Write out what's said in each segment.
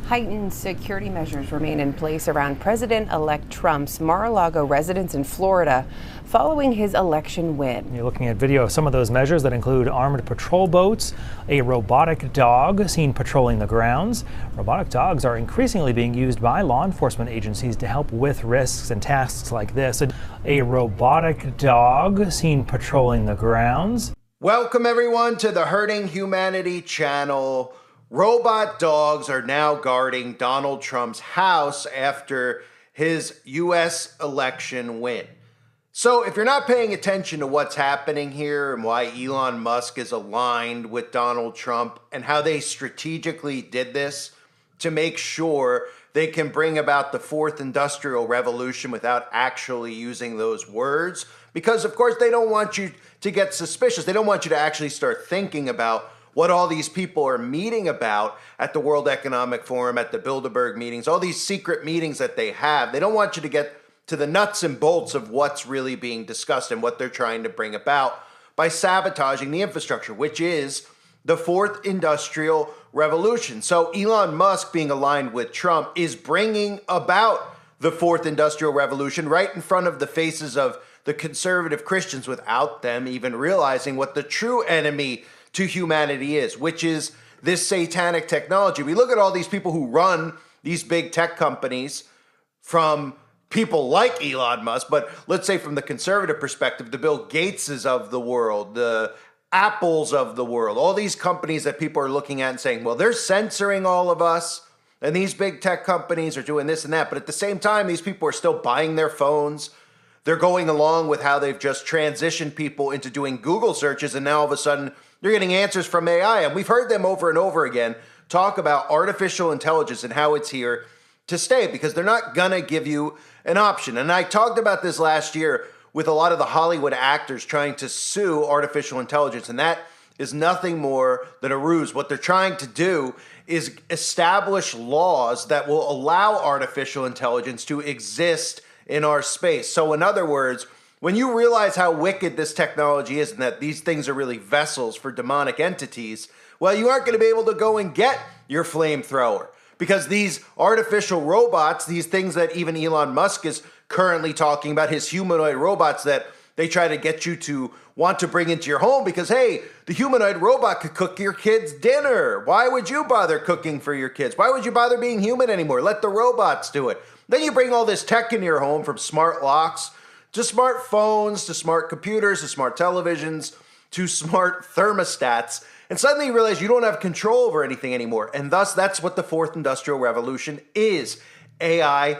Heightened security measures remain in place around President-elect Trump's Mar-a-Lago residence in Florida following his election win. You're looking at video of some of those measures that include armored patrol boats, a robotic dog seen patrolling the grounds. Robotic dogs are increasingly being used by law enforcement agencies to help with risks and tasks like this. A robotic dog seen patrolling the grounds. Welcome everyone to the Hurting Humanity channel. Robot dogs are now guarding Donald Trump's house after his U.S. election win. So if you're not paying attention to what's happening here and why Elon Musk is aligned with Donald Trump and how they strategically did this to make sure they can bring about the fourth industrial revolution without actually using those words, because of course they don't want you to get suspicious. They don't want you to actually start thinking about what all these people are meeting about at the World Economic Forum, at the Bilderberg meetings, all these secret meetings that they have. They don't want you to get to the nuts and bolts of what's really being discussed and what they're trying to bring about by sabotaging the infrastructure, which is the fourth industrial revolution. So Elon Musk, being aligned with Trump, is bringing about the fourth industrial revolution right in front of the faces of the conservative Christians without them even realizing what the true enemy to humanity is, which is this satanic technology. We look at all these people who run these big tech companies, from people like Elon Musk, but let's say from the conservative perspective, the Bill Gateses of the world, the Apples of the world, all these companies that people are looking at and saying, well, they're censoring all of us, and these big tech companies are doing this and that. But at the same time, these people are still buying their phones. They're going along with how they've just transitioned people into doing Google searches, and now all of a sudden you're getting answers from AI. And we've heard them over and over again talk about artificial intelligence and how it's here to stay, because they're not going to give you an option. And I talked about this last year with a lot of the Hollywood actors trying to sue artificial intelligence, and that is nothing more than a ruse. What they're trying to do is establish laws that will allow artificial intelligence to exist in our space. So in other words, when you realize how wicked this technology is and that these things are really vessels for demonic entities, well, you aren't going to be able to go and get your flamethrower, because these artificial robots, these things that even Elon Musk is currently talking about, his humanoid robots that they try to get you to want to bring into your home because, hey, the humanoid robot could cook your kids dinner. Why would you bother cooking for your kids? Why would you bother being human anymore? Let the robots do it. Then you bring all this tech into your home, from smart locks to smartphones, to smart computers, to smart televisions, to smart thermostats, and suddenly you realize you don't have control over anything anymore. And thus, that's what the fourth industrial revolution is: AI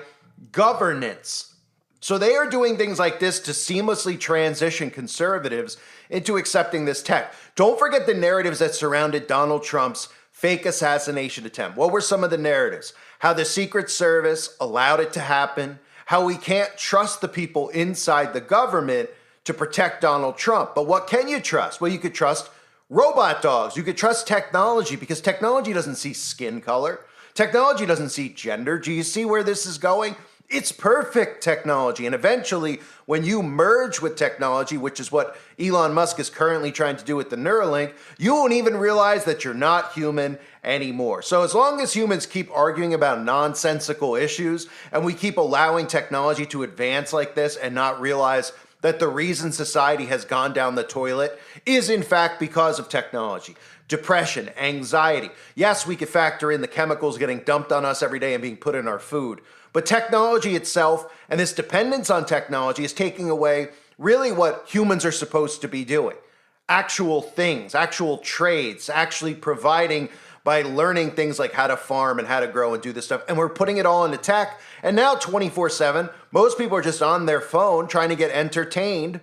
governance. So they are doing things like this to seamlessly transition conservatives into accepting this tech. Don't forget the narratives that surrounded Donald Trump's fake assassination attempt. What were some of the narratives? How the Secret Service allowed it to happen, how we can't trust the people inside the government to protect Donald Trump. But what can you trust? Well, you could trust robot dogs. You could trust technology, because technology doesn't see skin color. Technology doesn't see gender. Do you see where this is going? It's perfect technology. And eventually, when you merge with technology, which is what Elon Musk is currently trying to do with the Neuralink, you won't even realize that you're not human anymore. So as long as humans keep arguing about nonsensical issues and we keep allowing technology to advance like this and not realize that the reason society has gone down the toilet is in fact because of technology. Depression, anxiety. Yes, we could factor in the chemicals getting dumped on us every day and being put in our food. But technology itself and this dependence on technology is taking away really what humans are supposed to be doing. Actual things, actual trades, actually providing by learning things like how to farm and how to grow and do this stuff. And we're putting it all into tech. And now 24/7, most people are just on their phone trying to get entertained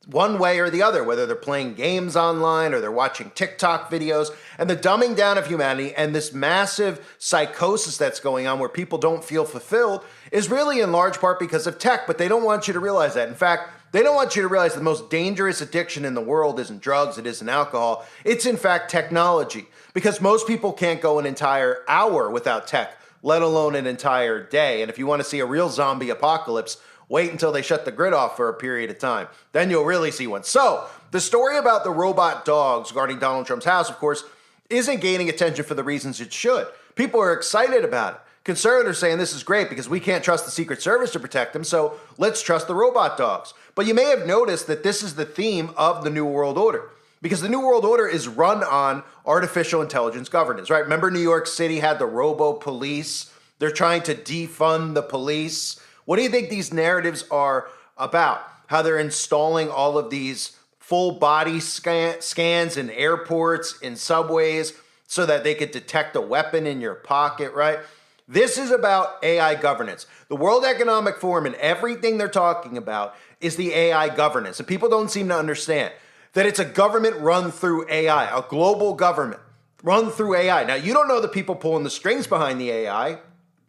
one way or the other, whether they're playing games online or they're watching TikTok videos. And the dumbing down of humanity and this massive psychosis that's going on where people don't feel fulfilled is really in large part because of tech, but they don't want you to realize that. In fact, they don't want you to realize the most dangerous addiction in the world isn't drugs, it isn't alcohol. It's in fact technology, because most people can't go an entire hour without tech, let alone an entire day. And if you want to see a real zombie apocalypse, wait until they shut the grid off for a period of time. Then you'll really see one. So the story about the robot dogs guarding Donald Trump's house, of course, isn't gaining attention for the reasons it should. People are excited about it. Conservatives saying this is great because we can't trust the Secret Service to protect them, so let's trust the robot dogs. But you may have noticed that this is the theme of the New World Order, because the New World Order is run on artificial intelligence governance, right? Remember New York City had the robo-police? They're trying to defund the police. What do you think these narratives are about? How they're installing all of these full body scans in airports, in subways, so that they could detect a weapon in your pocket, right? This is about AI governance. The World Economic Forum and everything they're talking about is the AI governance. And people don't seem to understand that it's a government run through AI, a global government run through AI. Now, you don't know the people pulling the strings behind the AI,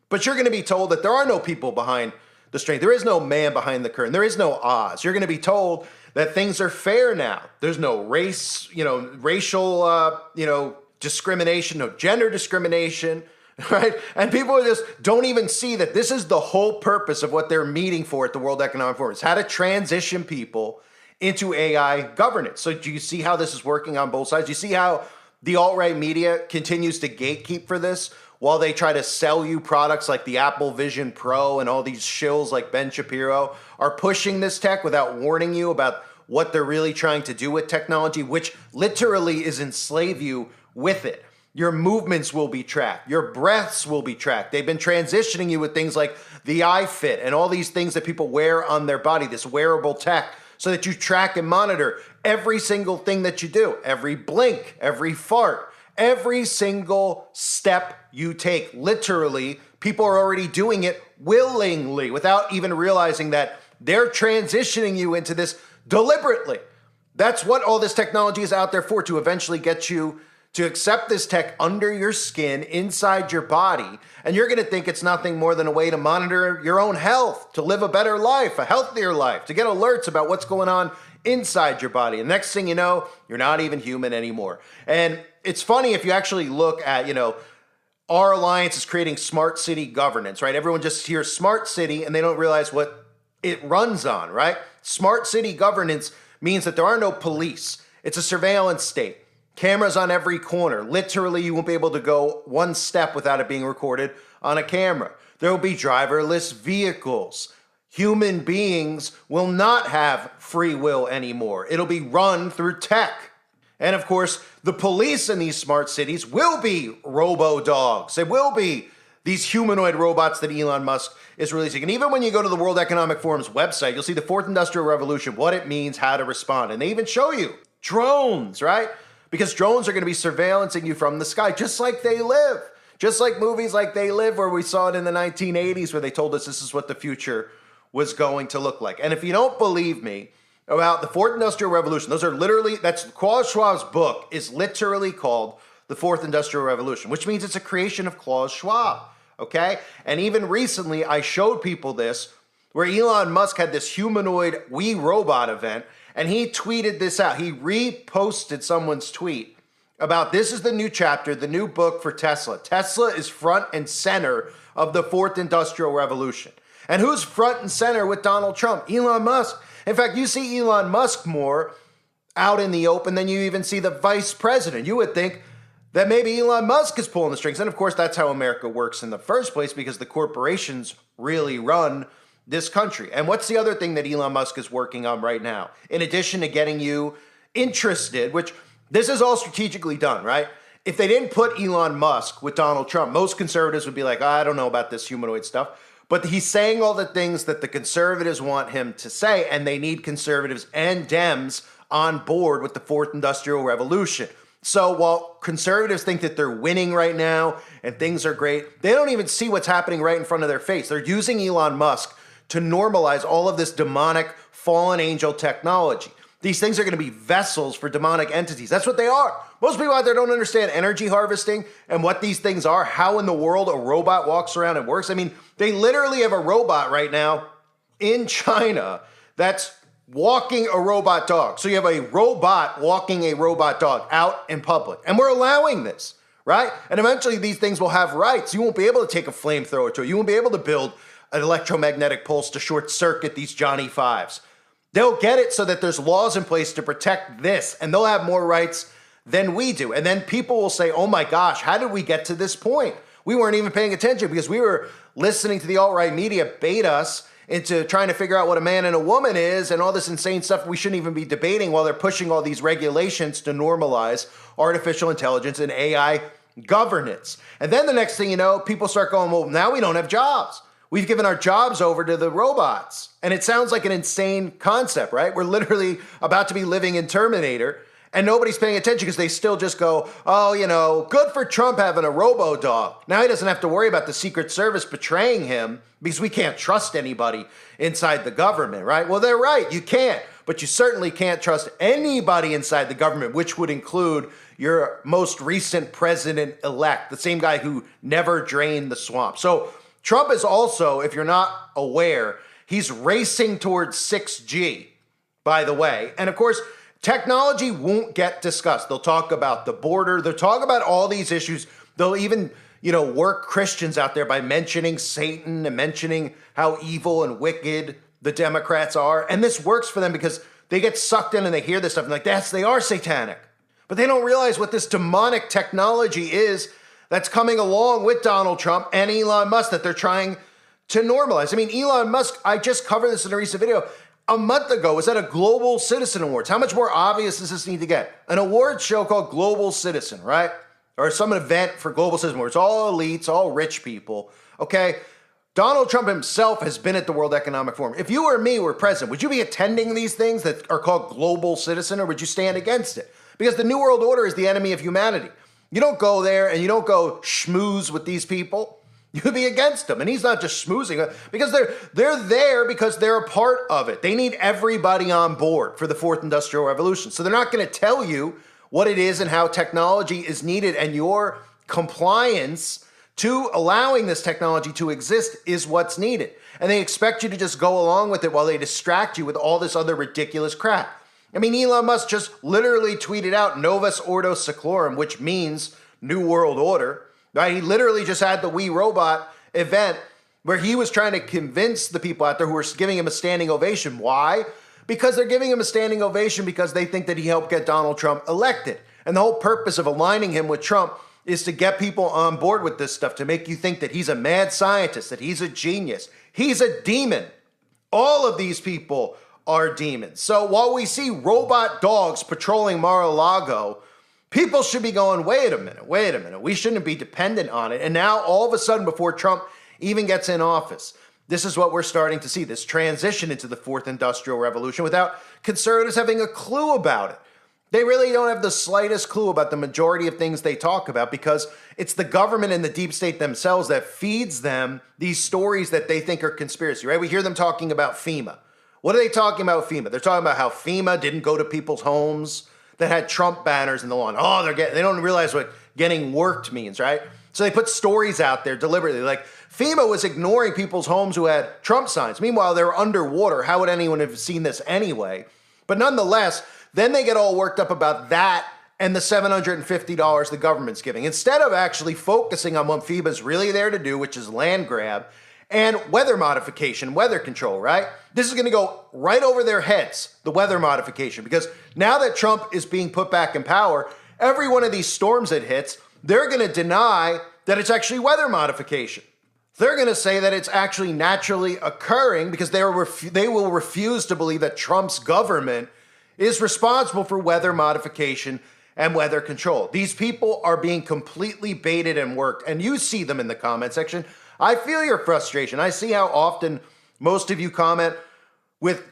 but you're going to be told that there are no people behind the string. There is no man behind the curtain. There is no Oz. You're going to be told that things are fair now. There's no race, racial, discrimination, no gender discrimination. Right? And people just don't even see that this is the whole purpose of what they're meeting for at the World Economic Forum. It's how to transition people into AI governance. So do you see how this is working on both sides? Do you see how the alt-right media continues to gatekeep for this while they try to sell you products like the Apple Vision Pro, and all these shills like Ben Shapiro are pushing this tech without warning you about what they're really trying to do with technology, which literally is enslave you with it. Your movements will be tracked. Your breaths will be tracked. They've been transitioning you with things like the iFit and all these things that people wear on their body, this wearable tech, so that you track and monitor every single thing that you do, every blink, every fart, every single step you take. Literally, people are already doing it willingly without even realizing that they're transitioning you into this deliberately. That's what all this technology is out there for, to eventually get you to accept this tech under your skin, inside your body, and you're going to think it's nothing more than a way to monitor your own health, to live a better life, a healthier life, to get alerts about what's going on inside your body. And next thing you know, you're not even human anymore. And it's funny if you actually look at, our alliance is creating smart city governance, right? Everyone just hears smart city and they don't realize what it runs on, right? Smart city governance means that there are no police. It's a surveillance state. Cameras on every corner. Literally, you won't be able to go one step without it being recorded on a camera. There will be driverless vehicles. Human beings will not have free will anymore. It'll be run through tech. And of course, the police in these smart cities will be robo-dogs. They will be these humanoid robots that Elon Musk is releasing. And even when you go to the World Economic Forum's website, you'll see the Fourth Industrial Revolution, what it means, how to respond. And they even show you drones, right? Because drones are going to be surveillancing you from the sky, just like They Live. Just like movies like They Live, where we saw it in the 1980s, where they told us this is what the future was going to look like. And if you don't believe me about the Fourth Industrial Revolution, that's Klaus Schwab's book is literally called The Fourth Industrial Revolution, which means it's a creation of Klaus Schwab, okay? And even recently, I showed people this, where Elon Musk had this humanoid We Robot event, and he tweeted this out. He reposted someone's tweet about this is the new chapter, the new book for Tesla. Tesla is front and center of the Fourth Industrial Revolution. And who's front and center with Donald Trump? Elon Musk. In fact, you see Elon Musk more out in the open than you even see the vice president. You would think that maybe Elon Musk is pulling the strings. And of course, that's how America works in the first place, because the corporations really run this country. And what's the other thing that Elon Musk is working on right now? In addition to getting you interested, which this is all strategically done, right? If they didn't put Elon Musk with Donald Trump, most conservatives would be like, I don't know about this humanoid stuff. But he's saying all the things that the conservatives want him to say, and they need conservatives and Dems on board with the Fourth Industrial Revolution. So while conservatives think that they're winning right now and things are great, they don't even see what's happening right in front of their face. They're using Elon Musk to normalize all of this demonic fallen angel technology. These things are going to be vessels for demonic entities. That's what they are. Most people out there don't understand energy harvesting and what these things are, how in the world a robot walks around and works. I mean, they literally have a robot right now in China that's walking a robot dog. So you have a robot walking a robot dog out in public. And we're allowing this, right? And eventually these things will have rights. You won't be able to take a flamethrower to it. You won't be able to build an electromagnetic pulse to short circuit these Johnny Fives. They'll get it so that there's laws in place to protect this, and they'll have more rights than we do. And then people will say, oh my gosh, how did we get to this point? We weren't even paying attention because we were listening to the alt-right media bait us into trying to figure out what a man and a woman is and all this insane stuff we shouldn't even be debating while they're pushing all these regulations to normalize artificial intelligence and AI governance. And then the next thing you know, people start going, well, now we don't have jobs. We've given our jobs over to the robots. And it sounds like an insane concept, right? We're literally about to be living in Terminator, and nobody's paying attention because they still just go, oh, good for Trump having a robo-dog. Now he doesn't have to worry about the Secret Service betraying him because we can't trust anybody inside the government, right? Well, they're right. You can't. But you certainly can't trust anybody inside the government, which would include your most recent president-elect, the same guy who never drained the swamp. So Trump is also, if you're not aware, he's racing towards 6G, by the way. And of course, technology won't get discussed. They'll talk about the border. They'll talk about all these issues. They'll even, work Christians out there by mentioning Satan and mentioning how evil and wicked the Democrats are. And this works for them because they get sucked in and they hear this stuff and like, they are satanic. But they don't realize what this demonic technology is that's coming along with Donald Trump and Elon Musk that they're trying to normalize. I mean, Elon Musk, I just covered this in a recent video, a month ago was at a Global Citizen Awards. How much more obvious does this need to get? An award show called Global Citizen, right? Or some event for Global Citizen where it's all elites, all rich people, okay? Donald Trump himself has been at the World Economic Forum. If you or me were president, would you be attending these things that are called Global Citizen, or would you stand against it? Because the New World Order is the enemy of humanity. You don't go there and you don't go schmooze with these people. You'd be against them. And he's not just schmoozing because they're there because they're a part of it. They need everybody on board for the fourth industrial revolution. So they're not going to tell you what it is and how technology is needed, and your compliance to allowing this technology to exist is what's needed. And they expect you to just go along with it while they distract you with all this other ridiculous crap. I mean, Elon Musk just literally tweeted out Novus Ordo Seclorum, which means New World Order, right? He literally just had the We Robot event where he was trying to convince the people out there who were giving him a standing ovation. Why? Because they're giving him a standing ovation because they think that he helped get Donald Trump elected. And the whole purpose of aligning him with Trump is to get people on board with this stuff, to make you think that he's a mad scientist, that he's a genius. He's a demon. All of these people are demons. So while we see robot dogs patrolling Mar-a-Lago, people should be going, wait a minute. We shouldn't be dependent on it. And now all of a sudden, before Trump even gets in office, this is what we're starting to see, this transition into the fourth industrial revolution without conservatives having a clue about it. They really don't have the slightest clue about the majority of things they talk about because it's the government and the deep state themselves that feeds them these stories that they think are conspiracy, right? We hear them talking about FEMA. What are they talking about FEMA? They're talking about how FEMA didn't go to people's homes that had Trump banners in the lawn. Oh, they don't realize what getting worked means, right? So they put stories out there deliberately. Like FEMA was ignoring people's homes who had Trump signs. Meanwhile, they were underwater. How would anyone have seen this anyway? But nonetheless, then they get all worked up about that and the $750 the government's giving, instead of actually focusing on what FEMA's really there to do, which is land grab and weather modification, weather control, right? This is going to go right over their heads, the weather modification, because now that Trump is being put back in power, every one of these storms that hits, they're going to deny that it's actually weather modification. They're going to say that it's actually naturally occurring because they will refuse to believe that Trump's government is responsible for weather modification and weather control. These people are being completely baited and worked, and you see them in the comment section. I feel your frustration. I see how often most of you comment with,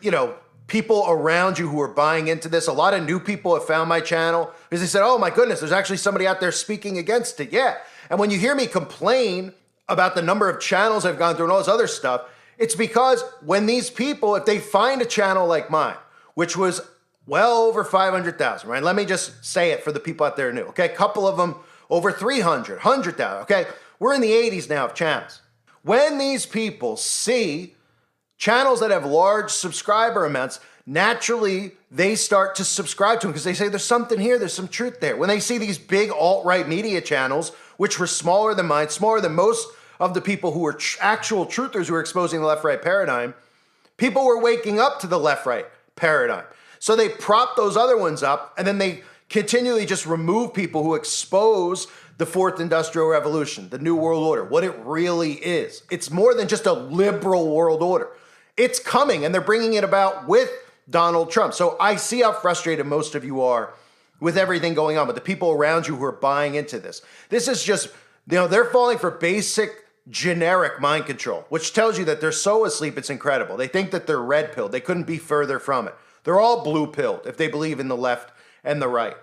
people around you who are buying into this. A lot of new people have found my channel because they said, oh my goodness, there's actually somebody out there speaking against it. Yeah. And when you hear me complain about the number of channels I've gone through and all this other stuff, it's because when these people, if they find a channel like mine, which was well over 500,000, right? Let me just say it for the people out there new, okay? A couple of them over 300, 100,000, okay? We're in the 80s now of channels. When these people see channels that have large subscriber amounts, naturally they start to subscribe to them because they say there's something here, there's some truth there. When they see these big alt-right media channels, which were smaller than mine, smaller than most of the people who were actual truthers who were exposing the left-right paradigm, people were waking up to the left-right paradigm. So they prop those other ones up, and then they continually just remove people who expose the fourth industrial revolution, the new world order, what it really is. It's more than just a liberal world order. It's coming, and they're bringing it about with Donald Trump. So I see how frustrated most of you are with everything going on, but the people around you who are buying into this. This is just, they're falling for basic generic mind control, which tells you that they're so asleep, it's incredible. They think that they're red pilled. They couldn't be further from it. They're all blue pilled if they believe in the left and the right.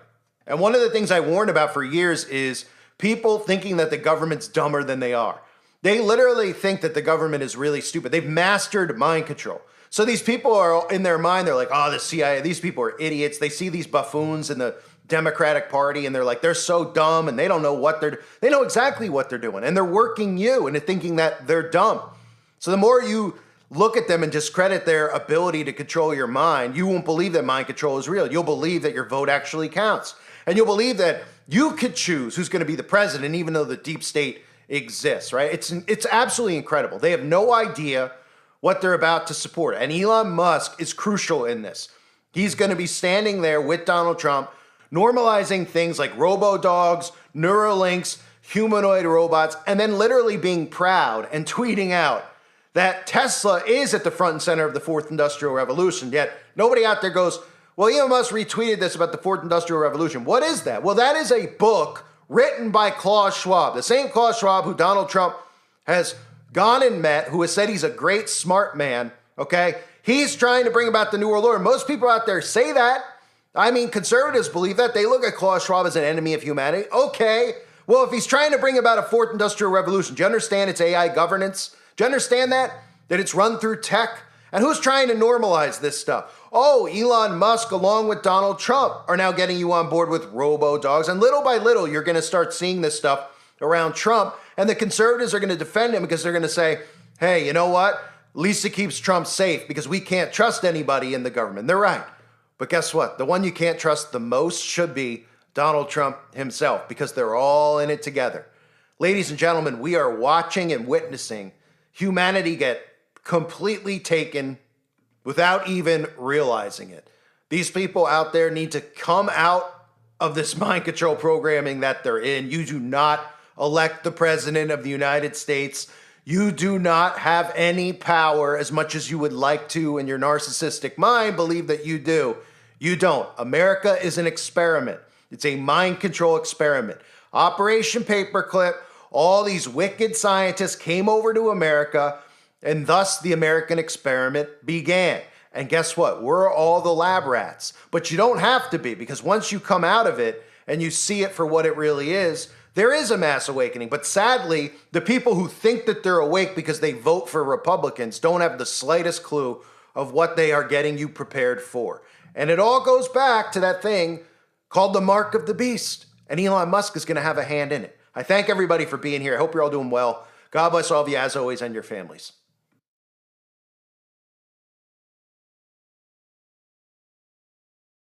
And one of the things I warned about for years is people thinking that the government's dumber than they are. They literally think that the government is really stupid. They've mastered mind control. So these people are in their mind, they're like, oh, the CIA, these people are idiots. They see these buffoons in the Democratic Party and they're like, they're so dumb and they don't know they know exactly what they're doing. And they're working you into thinking that they're dumb. So the more you look at them and discredit their ability to control your mind, you won't believe that mind control is real. You'll believe that your vote actually counts. And you'll believe that you could choose who's going to be the president, even though the deep state exists, right? It's absolutely incredible. They have no idea what they're about to support. And Elon Musk is crucial in this. He's going to be standing there with Donald Trump, normalizing things like robo-dogs, Neuralinks, humanoid robots, and then literally being proud and tweeting out that Tesla is at the front and center of the fourth industrial revolution. Yet nobody out there goes, well, Elon Musk retweeted this about the fourth industrial revolution. What is that? Well, that is a book written by Klaus Schwab, the same Klaus Schwab who Donald Trump has gone and met, who has said he's a great smart man, okay? He's trying to bring about the New World Order. Most people out there say that. I mean, conservatives believe that. They look at Klaus Schwab as an enemy of humanity. Okay, well, if he's trying to bring about a fourth industrial revolution, do you understand it's AI governance? Do you understand that? That it's run through tech? And who's trying to normalize this stuff? Oh, Elon Musk, along with Donald Trump, are now getting you on board with robo-dogs. And little by little, you're going to start seeing this stuff around Trump. And the conservatives are going to defend him because they're going to say, hey, you know what? At least it keeps Trump safe because we can't trust anybody in the government. They're right. But guess what? The one you can't trust the most should be Donald Trump himself because they're all in it together. Ladies and gentlemen, we are watching and witnessing humanity get completely taken without even realizing it. These people out there need to come out of this mind control programming that they're in. You do not elect the president of the United States. You do not have any power as much as you would like to in your narcissistic mind believe that you do. You don't. America is an experiment. It's a mind control experiment. Operation Paperclip, all these wicked scientists came over to America, and thus the American experiment began. And guess what? We're all the lab rats. But you don't have to be, because once you come out of it and you see it for what it really is, there is a mass awakening. But sadly, the people who think that they're awake because they vote for Republicans don't have the slightest clue of what they are getting you prepared for. And it all goes back to that thing called the mark of the beast. And Elon Musk is going to have a hand in it. I thank everybody for being here. I hope you're all doing well. God bless all of you as always and your families.